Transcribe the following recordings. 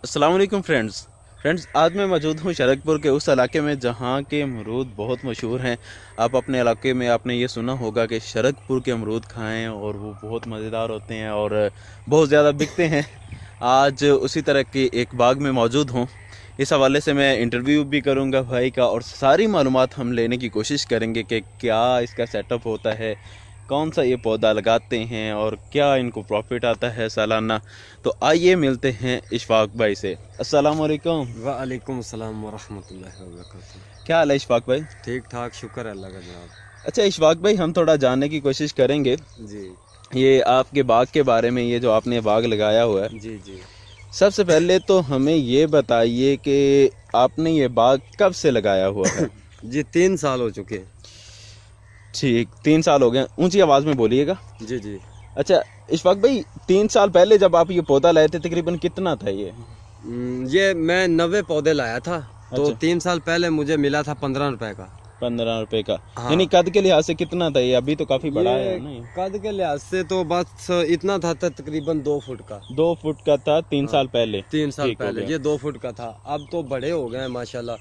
अस्सलाम वालेकुम फ्रेंड्स, आज मैं मौजूद हूँ शरकपुर के उस इलाके में जहाँ के अमरूद बहुत मशहूर हैं। आप अपने इलाके में आपने ये सुना होगा कि शरकपुर के अमरूद खाएं और वो बहुत मज़ेदार होते हैं और बहुत ज़्यादा बिकते हैं। आज उसी तरह के एक बाग में मौजूद हूँ। इस हवाले से मैं इंटरव्यू भी करूँगा भाई का और सारी मालूमात हम लेने की कोशिश करेंगे कि क्या इसका सेटअप होता है, कौन सा ये पौधा लगाते हैं और क्या इनको प्रॉफिट आता है सालाना। तो आइए मिलते हैं इशफाक भाई से। अस्सलाम वालेकुम। वालेकुम अस्सलाम वरहमतुल्लाहि वबरकातुहू। क्या हाल है इशफाक भाई? ठीक ठाक, शुक्र है अल्लाह का जनाब। अच्छा इशफाक भाई, हम थोड़ा जानने की कोशिश करेंगे जी ये आपके बाग के बारे में, ये जो आपने बाग लगाया हुआ है। जी जी सबसे पहले तो हमें ये बताइए कि आपने ये बाग कब से लगाया हुआ है? जी 3 साल हो चुके हैं। ठीक, 3 साल हो गए। ऊंची आवाज़ में बोलिएगा। जी जी। अच्छा इशफाक भाई, 3 साल पहले जब आप ये पौधा लाए थे तकरीबन कितना था ये? ये मैं 90 पौधे लाया था। तो अच्छा। 3 साल पहले मुझे मिला था 15 रुपए का। 15 रुपए का। हाँ। यानी कद के लिहाज से कितना था ये? अभी तो काफी बड़ा है ना? कद के लिहाज से तो बस इतना था तकरीबन 2 फुट का। 2 फुट का था 3 साल पहले। 3 साल ठीक हो पहले गया। ये 2 फुट का था। अब तो बड़े हो गए हैं माशाल्लाह।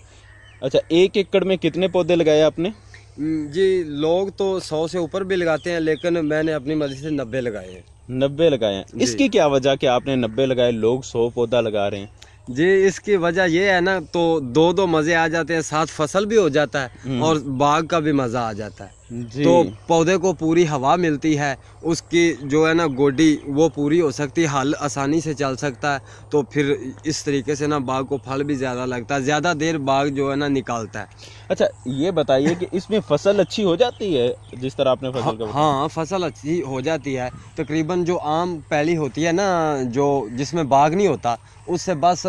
अच्छा, 1 एकड़ में कितने पौधे लगाए आपने? जी लोग तो 100 से ऊपर भी लगाते हैं, लेकिन मैंने अपनी मर्जी से 90 लगाए हैं। 90 लगाए हैं। इसकी क्या वजह कि आपने 90 लगाए, लोग 100 पौधा लगा रहे हैं? जी इसकी वजह ये है ना, तो दो मजे आ जाते हैं, साथ फसल भी हो जाता है और बाग का भी मजा आ जाता है। जी। तो पौधे को पूरी हवा मिलती है, उसकी जो है ना गोडी वो पूरी हो सकती है, हल आसानी से चल सकता है। तो फिर इस तरीके से ना बाग को फल भी ज्यादा लगता है, ज्यादा देर बाग जो है ना निकालता है। अच्छा ये बताइए कि इसमें फसल अच्छी हो जाती है जिस तरह आपने फसल का? हाँ फसल अच्छी हो जाती है। तकरीबन जो आम पैली होती है ना, जो जिसमें बाग नहीं होता, उससे बस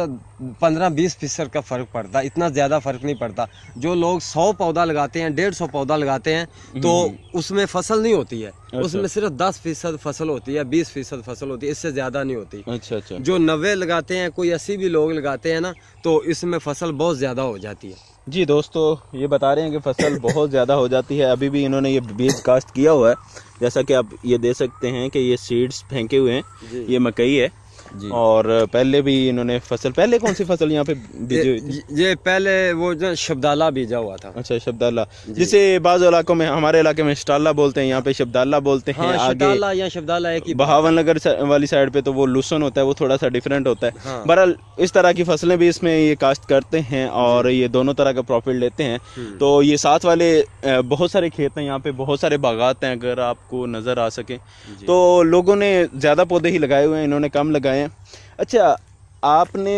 15-20% का फर्क पड़ता है, इतना ज्यादा फर्क नहीं पड़ता। जो लोग 100 पौधा लगाते हैं, 150 पौधा लगाते हैं, तो उसमें फसल नहीं होती है। अच्छा। उसमें सिर्फ 10% फसल होती है, 20% फसल होती है, इससे ज्यादा नहीं होती। अच्छा अच्छा। जो 90 लगाते हैं, कोई 80 भी लोग लगाते हैं ना, तो इसमें फसल बहुत ज्यादा हो जाती है। जी दोस्तों, ये बता रहे हैं कि फसल बहुत ज़्यादा हो जाती है। अभी भी इन्होंने ये बीज कास्ट किया हुआ है, जैसा कि आप ये दे सकते हैं कि ये सीड्स फेंके हुए हैं। ये मकई है जी। और पहले भी इन्होंने फसल, पहले कौन सी फसल यहाँ पे बीजी हुई थी? ये पहले वो जो शब्दाला बीजा हुआ था। अच्छा शब्दाला, जिसे बाज़ इलाकों में, हमारे इलाके में शटाला बोलते हैं, यहाँ पे शब्दाला बोलते हैं। हाँ, आगे या शब्दाला है कि बहावन नगर वाली साइड पे तो वो लुसन होता है, वो थोड़ा सा डिफरेंट होता है। हाँ। बहरहाल इस तरह की फसलें भी इसमें ये काश्त करते हैं और ये दोनों तरह का प्रॉफिट लेते हैं। तो ये साथ वाले बहुत सारे खेत हैं, यहाँ पे बहुत सारे बागात हैं, अगर आपको नजर आ सके तो। लोगों ने ज्यादा पौधे ही लगाए हुए हैं, इन्होंने कम लगाए हैं। अच्छा, आपने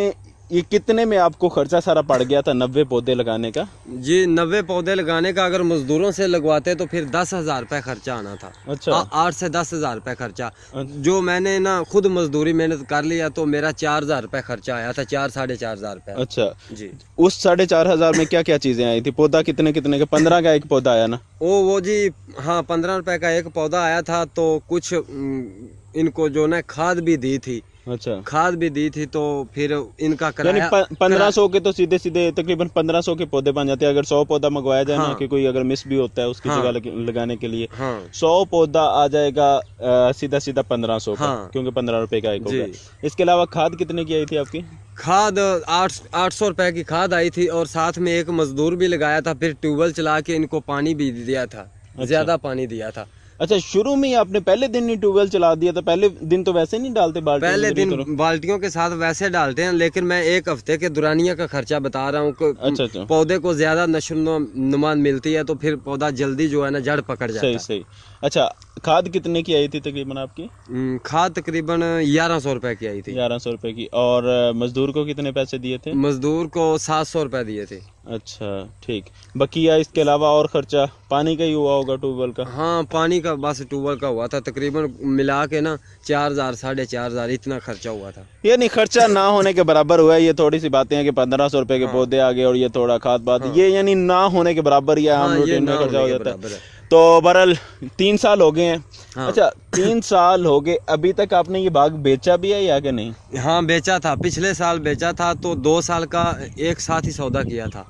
ये कितने में आपको खर्चा सारा पड़ गया था 90 पौधे लगाने का? जी 90 पौधे लगाने का अगर मजदूरों से लगवाते तो फिर 10,000 रुपये खर्चा आना था। अच्छा। 8 से 10,000 रुपये खर्चा। जो मैंने ना खुद मजदूरी मेहनत कर लिया तो मेरा 4,000 रुपये खर्चा आया था, 4-4,500 रुपये। अच्छा जी। उस 4,500 में क्या क्या चीजें आई थी? पौधा कितने कितने का? 15 का एक पौधा आया ना? वो जी हाँ 15 रुपये का एक पौधा आया था। तो कुछ इनको जो ना खाद भी दी थी। अच्छा, खाद भी दी थी, तो फिर इनका यानी 1500 के तो सीधे सीधे तकरीबन 1500 के पौधे बन जाते हैं अगर 100 पौधा मंगवाया जाए। हाँ। ना कि कोई अगर मिस भी होता है उसकी जगह लगाने के लिए। हाँ। 100 पौधा आ जाएगा सीधा सीधा 1500 का। हाँ। क्योंकि 15 रुपए का एक होगा। इसके अलावा खाद कितने की आई थी आपकी? खाद 800 रुपए की खाद आई थी और साथ में एक मजदूर भी लगाया था, फिर ट्यूबवेल चला के इनको पानी भी दिया था। अच्छा। ज्यादा पानी दिया था। अच्छा, शुरू में ही आपने पहले दिन ही ट्यूबवेल चला दिया था? पहले दिन तो वैसे नहीं डालते बाल्टियों? पहले दिन बाल्टियों के साथ वैसे डालते हैं, लेकिन मैं 1 हफ्ते के दुरानिया का खर्चा बता रहा हूँ। अच्छा। पौधे को ज्यादा नशोनुमा मिलती है तो फिर पौधा जल्दी जो है ना जड़ पकड़ जाता है। सही। अच्छा, खाद कितने की आई थी तकरीबन आपकी? खाद तकरीबन 1100 रुपए की आई थी। 1100 रुपए की। और मजदूर को कितने पैसे दिए थे? मजदूर को 700 रुपए दिए थे। अच्छा ठीक। बकिया इसके अलावा और खर्चा पानी का ही हुआ होगा, ट्यूबवेल का? हाँ पानी का बस ट्यूबवेल का हुआ था, तकरीबन मिला के ना 4,000-4,500 इतना खर्चा हुआ था। यानी खर्चा ना होने के बराबर हुआ है। ये थोड़ी सी बातें हैं कि 1500 रुपए के पौधे आ गए और ये थोड़ा खाद बात, ये यानी ना होने के बराबर ही आम रूटीन में खर्चा हो जाता है। तो बहरहाल 3 साल हो गए हैं। हाँ। अच्छा 3 साल हो गए, अभी तक आपने ये बाग बेचा भी है या कि नहीं? हाँ बेचा था, पिछले साल बेचा था। तो 2 साल का एक साथ ही सौदा किया था।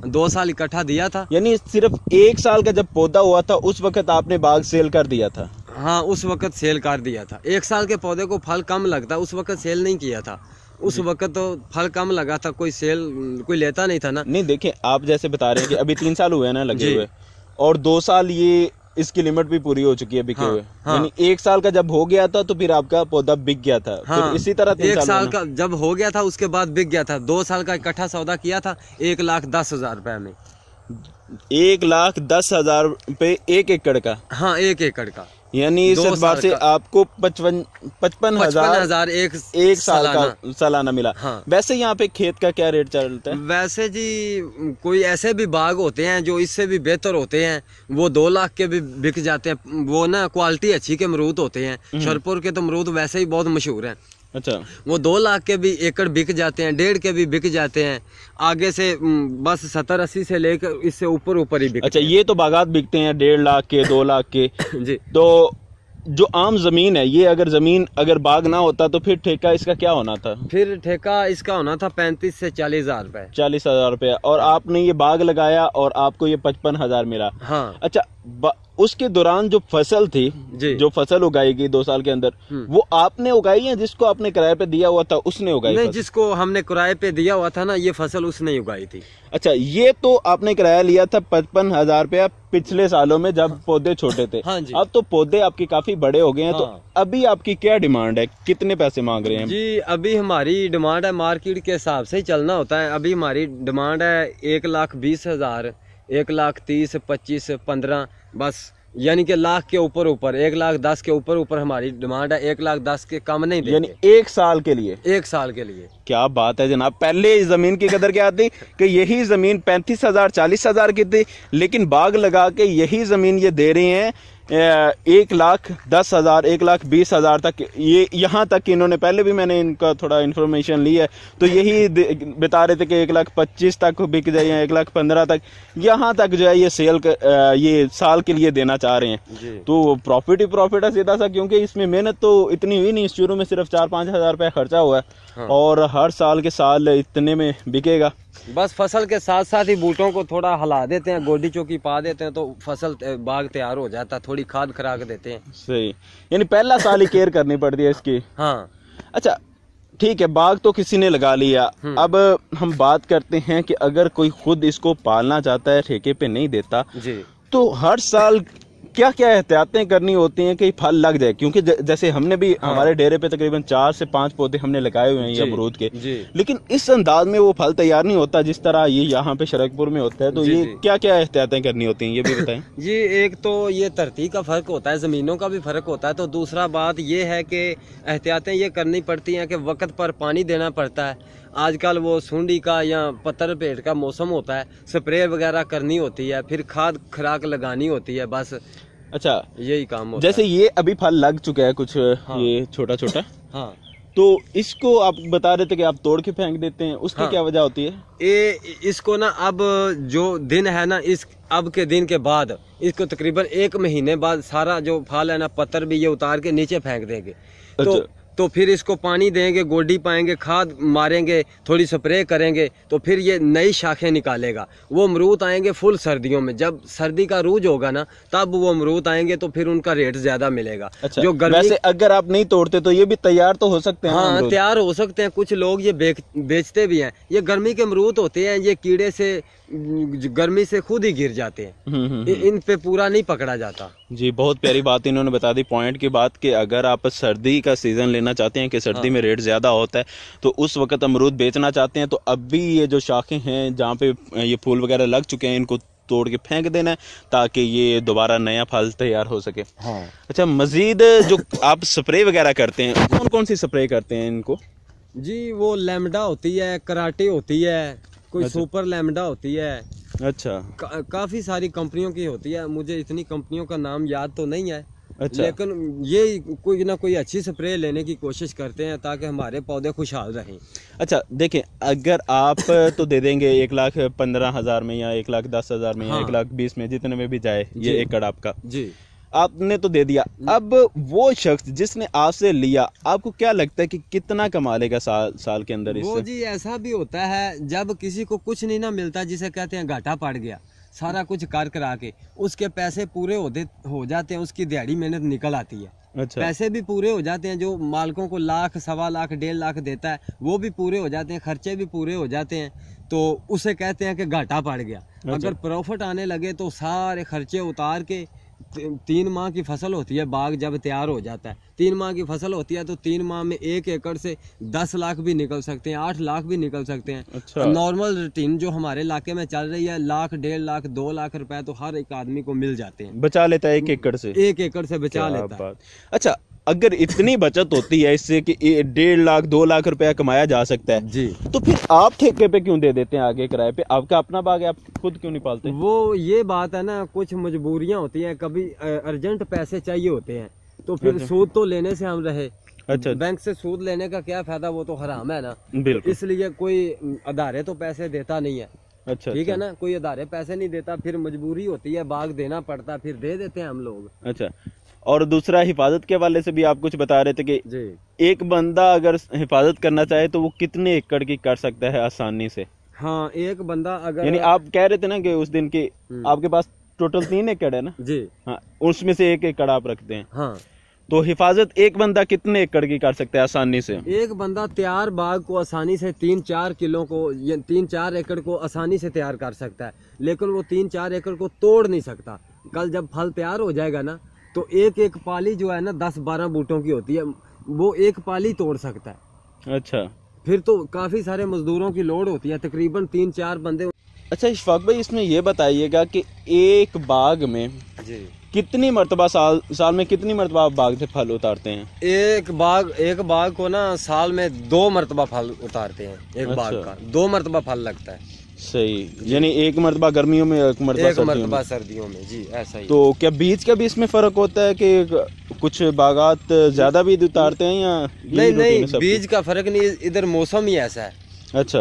2 साल इकट्ठा दिया था। यानी सिर्फ 1 साल का जब पौधा हुआ था उस वक्त आपने बाग सेल कर दिया था? हाँ उस वक्त सेल कर दिया था। 1 साल के पौधे को फल कम लगता, उस वक्त सेल नहीं किया था। उस वक्त तो फल कम लगा था, कोई सेल कोई लेता नहीं था ना। नहीं देखिए, आप जैसे बता रहे हैं कि अभी 3 साल हुए हैं ना लगे हुए, और 2 साल ये इसकी लिमिट भी पूरी हो चुकी है बिके हुए। यानी 1 साल का जब हो गया था तो फिर आपका पौधा बिक गया था। फिर इसी तरह 3 साल का जब हो गया था उसके बाद बिक गया था। 2 साल का इकट्ठा सौदा किया था 1,10,000 रुपए में। 1,10,000 रुपए 1 एकड़ का? हाँ, 1 एकड़ का। यानी इस एतबार से आपको 55,000 एक साल का सालाना मिला। हाँ। वैसे यहाँ पे खेत का क्या रेट चलता है? वैसे जी कोई ऐसे भी बाग होते हैं जो इससे भी बेहतर होते हैं, वो 2 लाख के भी बिक जाते हैं। वो ना क्वालिटी अच्छी के अमरूद होते हैं। शरपुर के तो अमरूद वैसे ही बहुत मशहूर हैं। अच्छा, वो 2 लाख के भी एकड़ बिक जाते हैं, 1.5 के भी बिक जाते हैं। आगे से बस 70-80 से लेकर इससे ऊपर ही बिकते हैं। अच्छा, ये तो बागात बिकते हैं 1.5 लाख के, 2 लाख के। जी। तो जो आम जमीन है, ये अगर बाग ना होता तो फिर ठेका इसका क्या होना था? फिर ठेका इसका होना था 35 से 40,000 रुपए। 40,000 रुपया। और आपने ये बाग लगाया और आपको ये 55,000 मिला। हाँ। अच्छा, उसके दौरान जो फसल थी, जो फसल उगाई गई 2 साल के अंदर, वो आपने उगाई है? जिसको आपने किराए पे दिया हुआ था उसने उगाई? नहीं, जिसको हमने किराए पे दिया हुआ था ना, ये फसल उसने उगाई थी। अच्छा, ये तो आपने किराया लिया था 55,000 रुपया पिछले सालों में जब पौधे छोटे थे। हाँ जी। अब तो पौधे आपके काफी बड़े हो गए हैं। हाँ। तो अभी आपकी क्या डिमांड है, कितने पैसे मांग रहे हैं? जी, अभी हमारी डिमांड है, मार्केट के हिसाब से ही चलना होता है। अभी हमारी डिमांड है 1,20,000, 1,30,000, 25, 15, बस यानी कि लाख के ऊपर 1,10,000 के ऊपर हमारी डिमांड है। 1,10,000 के कम नहीं देंगे। यानी 1 साल के लिए? 1 साल के लिए। क्या बात है जनाब। पहले इस जमीन की कदर क्या थी कि यही जमीन 35,000 40,000 की थी, लेकिन बाग लगा के यही जमीन ये दे रहे हैं 1,10,000, 1,20,000 तक। ये यहाँ तक कि इन्होंने, पहले भी मैंने इनका थोड़ा इन्फॉर्मेशन ली है, तो यही बता रहे थे कि 1,25,000 तक बिक जाए या 1,15,000 तक, यहाँ तक जो है ये ये साल के लिए देना चाह रहे हैं। तो प्रॉफिट ही प्रॉफिट है सीधा सा, क्योंकि इसमें मेहनत तो इतनी हुई नहीं। शुरू में सिर्फ 4-5 हजार रुपया खर्चा हुआ है। हाँ। और हर साल के साल इतने में बिकेगा। बस फसल के साथ साथ ही बूटों को थोड़ा हिला देते हैं, गोडी चौकी पा देते हैं, तो फसल बाग तैयार हो जाता है। थोड़ी खाद खराक देते हैं। सही। यानी पहला साल ही केयर करनी पड़ती है इसकी। हाँ। अच्छा, ठीक है, बाग तो किसी ने लगा लिया। अब हम बात करते हैं कि अगर कोई खुद इसको पालना चाहता है, ठेके पे नहीं देता जी, तो हर साल क्या क्या एहतियातें करनी होती हैं कि फल लग जाए? क्योंकि जैसे हमने भी हमारे डेरे पे तकरीबन 4 से 5 पौधे हमने लगाए हुए हैं ये अमरूद के, लेकिन इस अंदाज में वो फल तैयार नहीं होता जिस तरह ये यहाँ पे शरकपुर में होता है। तो ये क्या क्या एहतियातें करनी होती हैं, ये भी बताएं। जी, एक तो ये धरती का फर्क होता है, जमीनों का भी फर्क होता है। तो दूसरा बात ये है कि एहतियातें ये करनी पड़ती हैं कि वक्त पर पानी देना पड़ता है। आजकल वो सुंडी का या पत्थर पेट का मौसम होता है, स्प्रे वगैरह करनी होती है, फिर खाद खुराक लगानी होती है, बस। अच्छा, यही काम होता है। जैसे ये अभी फल लग चुका है कुछ, हाँ। ये छोटा छोटा, हाँ, तो इसको आप बता रहे थे कि आप तोड़ के फेंक देते हैं, उसकी क्या वजह होती है? इसको ना, अब जो दिन है ना, अब के दिन के बाद इसको तकरीबन 1 महीने बाद सारा जो फल है ना, पत्थर भी ये उतार के नीचे फेंक देंगे। तो फिर इसको पानी देंगे, गोडी पाएंगे, खाद मारेंगे, थोड़ी स्प्रे करेंगे, तो फिर ये नई शाखें निकालेगा। वो अमरूद आएंगे फुल सर्दियों में, जब सर्दी का रूज होगा ना, तब वो अमरूद आएंगे, तो फिर उनका रेट ज्यादा मिलेगा। अच्छा, जो वैसे अगर आप नहीं तोड़ते तो ये भी तैयार तो हो सकते हैं? हाँ, तैयार हो सकते हैं। कुछ लोग ये बेचते भी हैं। ये गर्मी के अमरूद होते हैं, ये कीड़े से, गर्मी से खुद ही गिर जाते हैं। इन पे पूरा नहीं पकड़ा जाता। जी, बहुत प्यारी बात इन्होंने बता दी, पॉइंट की बात, कि अगर आप सर्दी का सीजन लेना चाहते हैं कि सर्दी में रेट ज्यादा होता है, तो उस वक्त अमरूद बेचना चाहते हैं, तो अभी ये जो शाखें हैं जहाँ पे ये फूल वगैरह लग चुके हैं, इनको तोड़ के फेंक देना है ताकि ये दोबारा नया फल तैयार हो सके। हाँ। अच्छा, मजीद जो आप स्प्रे वगैरह करते हैं, कौन कौन सी स्प्रे करते हैं इनको? जी, वो लैम्डा होती है, कराटे होती है, कोई सुपर लैम्डा होती है। अच्छा। काफी सारी कंपनियों की होती है, मुझे इतनी कंपनियों का नाम याद तो नहीं है। अच्छा। लेकिन ये कोई ना कोई अच्छी स्प्रे लेने की कोशिश करते हैं ताकि हमारे पौधे खुशहाल रहें। अच्छा, देखें, अगर आप तो दे देंगे 1,15,000 में या 1,10,000 में, हाँ, या 1,20,000 में, जितने में भी जाए ये एकड़ आपका, जी, आपने तो दे दिया। अब वो शख्स जिसने आपसे लिया, आपको क्या लगता है कि कितना कमा लेगा साल के अंदर इससे? वो जी, ऐसा भी होता है जब किसी को कुछ नहीं ना मिलता, जिसे कहते हैं घाटा पड़ गया, सारा कुछ कर करा के उसके पैसे पूरे हो जाते हैं, उसकी दिहाड़ी मेहनत निकल आती है। अच्छा। पैसे भी पूरे हो जाते हैं, जो मालिकों को लाख, 1.25 लाख, 1.5 लाख देता है वो भी पूरे हो जाते हैं, खर्चे भी पूरे हो जाते हैं, तो उसे कहते हैं कि घाटा पड़ गया। अच्छा। अगर प्रॉफिट आने लगे तो सारे खर्चे उतार के 3 माह की फसल होती है, बाग जब तैयार हो जाता है 3 माह की फसल होती है, तो 3 माह में 1 एकड़ से 10 लाख भी निकल सकते हैं, 8 लाख भी निकल सकते हैं। अच्छा। नॉर्मल रूटीन जो हमारे इलाके में चल रही है, 1 लाख, 1.5 लाख, 2 लाख रुपए तो हर एक आदमी को मिल जाते हैं, बचा लेता है 1 एकड़ से। 1 एकड़ से बचा क्या लेता है। बात। अच्छा, अगर इतनी बचत होती है इससे कि 1.5 लाख 2 लाख रुपया कमाया जा सकता है जी, तो फिर आप ठेके पे क्यों दे देते हैं आगे किराए पे? आपका अपना बाग है, आप खुद क्यों नहीं पालते? वो ये बात है ना, कुछ मजबूरियां होती हैं, कभी अर्जेंट पैसे चाहिए होते हैं, तो फिर अच्छा। सूद तो लेने से हम रहे। अच्छा। बैंक से सूद लेने का क्या फायदा, वो तो हराम है ना। बिल्कुल। इसलिए कोई अदारे तो पैसे देता नहीं है। अच्छा। ठीक है ना, कोई अदारे पैसे नहीं देता, फिर मजबूरी होती है, बाग देना पड़ता, फिर दे देते हैं हम लोग। अच्छा, और दूसरा हिफाजत के हवाले से भी आप कुछ बता रहे थे कि जी, एक बंदा अगर हिफाजत करना चाहे तो वो कितने एकड़ की कर सकता है आसानी से? हाँ, एक बंदा अगर, यानी आप कह रहे थे ना कि उस दिन की आपके पास टोटल 3 एकड़ है ना? जी हाँ, उसमें से 1 एकड़ आप रखते हैं, हाँ, तो हिफाजत एक बंदा कितने एकड़ की कर सकता है आसानी से? एक बंदा तैयार बाग को आसानी से 3-4 किलो को, 3-4 एकड़ को आसानी से तैयार कर सकता है, लेकिन वो 3-4 एकड़ को तोड़ नहीं सकता। कल जब फल तैयार हो जाएगा ना, तो एक पाली जो है ना 10-12 बूटों की होती है, वो एक पाली तोड़ सकता है। अच्छा। फिर तो काफी सारे मजदूरों की लोड होती है, तकरीबन 3-4 बंदे। अच्छा इशफाक भाई, इसमें ये बताइएगा कि एक बाग में जी, कितनी मरतबा साल में कितनी मरतबा आप बाग से फल उतारते हैं? एक बाग को ना साल में 2 मरतबा फल उतारते हैं। एक अच्छा। बाग का 2 मरतबा फल लगता है। सही, यानी एक मरतबा गर्मियों में, एक मरतबा सर्दियों में। जी, ऐसा ही। तो क्या बीज का भी इसमें फर्क होता है कि कुछ बागात ज्यादा बीज उतारते हैं या नहीं, बीज का फर्क नहीं, इधर मौसम ही ऐसा है। अच्छा।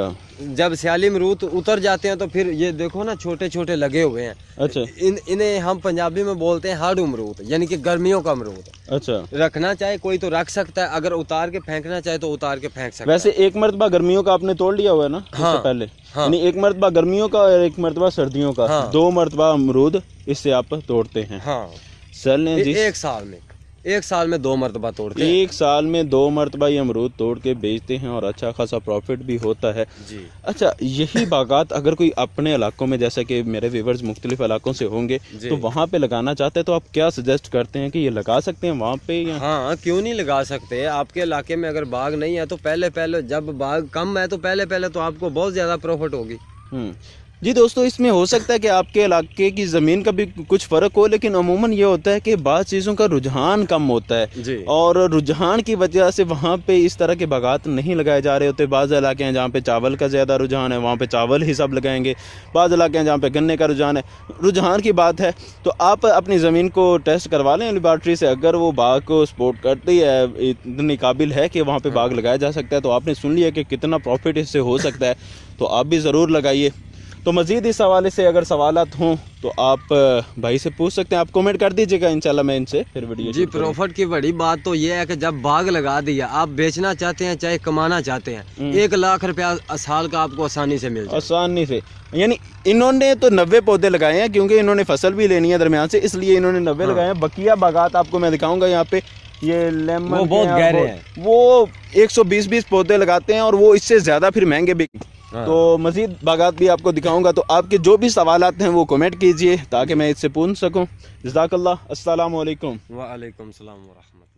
जब सियाली अमरूद उतर जाते हैं तो फिर ये देखो ना, छोटे छोटे लगे हुए हैं। अच्छा। इन्हें हम पंजाबी में बोलते हैं हाड़ अमरूद, यानी कि गर्मियों का अमरूद। अच्छा। रखना चाहे कोई तो रख सकता है, अगर उतार के फेंकना चाहे तो उतार के फेंक सकता है। वैसे एक मरतबा गर्मियों का आपने तोड़ लिया हुआ है ना? हाँ। इससे पहले हाँ। यानी एक मरतबा गर्मियों का और एक मरतबा सर्दियों का। हाँ। 2 मरतबा अमरूद इससे आप तोड़ते हैं। हाँ, चलें जी। एक साल में 2 मरतबा तोड़ते हैं। एक साल में 2 मरतबा ये अमरूद तोड़ के बेचते हैं और अच्छा खासा प्रॉफिट भी होता है। जी। अच्छा, यही बागात अगर कोई अपने इलाकों में, जैसे कि मेरे व्यूवर्स मुख्तलिफ इलाकों से होंगे, तो वहाँ पे लगाना चाहते हैं, तो आप क्या सजेस्ट करते हैं कि ये लगा सकते हैं वहाँ पे या? हाँ, क्यों नहीं लगा सकते। आपके इलाके में अगर बाग नहीं है तो पहले जब बाग कम है तो पहले तो आपको बहुत ज्यादा प्रॉफिट होगी। जी दोस्तों, इसमें हो सकता है कि आपके इलाके की ज़मीन का भी कुछ फ़र्क हो, लेकिन अमूमन ये होता है कि बाज़ चीज़ों का रुझान कम होता है जी। और रुझान की वजह से वहाँ पे इस तरह के बागात नहीं लगाए जा रहे होते। बाज़ इलाके हैं जहाँ पे चावल का ज़्यादा रुझान है, वहाँ पे चावल ही सब लगाएंगे। बाज़ इलाके हैं जहाँ पे गन्ने का रुझान है। रुझान की बात है तो आप अपनी ज़मीन को टेस्ट करवा लें लेबॉर्ट्री से, अगर वो बाग को सपोर्ट करती है, इतनी काबिल है कि वहाँ पर बाग लगाया जा सकता है, तो आपने सुन लिया कि कितना प्रॉफिट इससे हो सकता है, तो आप भी ज़रूर लगाइए। तो मज़ीद इस हवाले से अगर सवालात हों तो आप भाई से पूछ सकते हैं, आप कमेंट कर दीजिएगा, इंशाल्लाह मैं इनसे फिर वीडियो। जी, प्रॉफिट की बड़ी बात तो ये है कि जब बाग लगा दिया, आप बेचना चाहते हैं चाहे कमाना चाहते हैं, 1 लाख रुपया साल का आपको आसानी से मिल जाए। आसानी से, यानी इन्होंने तो 90 पौधे लगाए हैं क्योंकि इन्होंने फसल भी लेनी है दरमियान से, इसलिए इन्होंने 90 लगाए हैं। बकिया बागात आपको मैं दिखाऊंगा यहाँ पे, ये लेमन वो बहुत गहरे हैं, वो 120-20 पौधे लगाते हैं और वो इससे ज्यादा फिर महंगे भी। तो मजीद बागात भी आपको दिखाऊंगा, तो आपके जो भी सवालात हैं वो कमेंट कीजिए ताकि मैं इससे पूछ सकूं। जज़ाकल्लाह, अस्सलाम वालेकुम। वालेकुम सलाम व रहमतुल्लाह।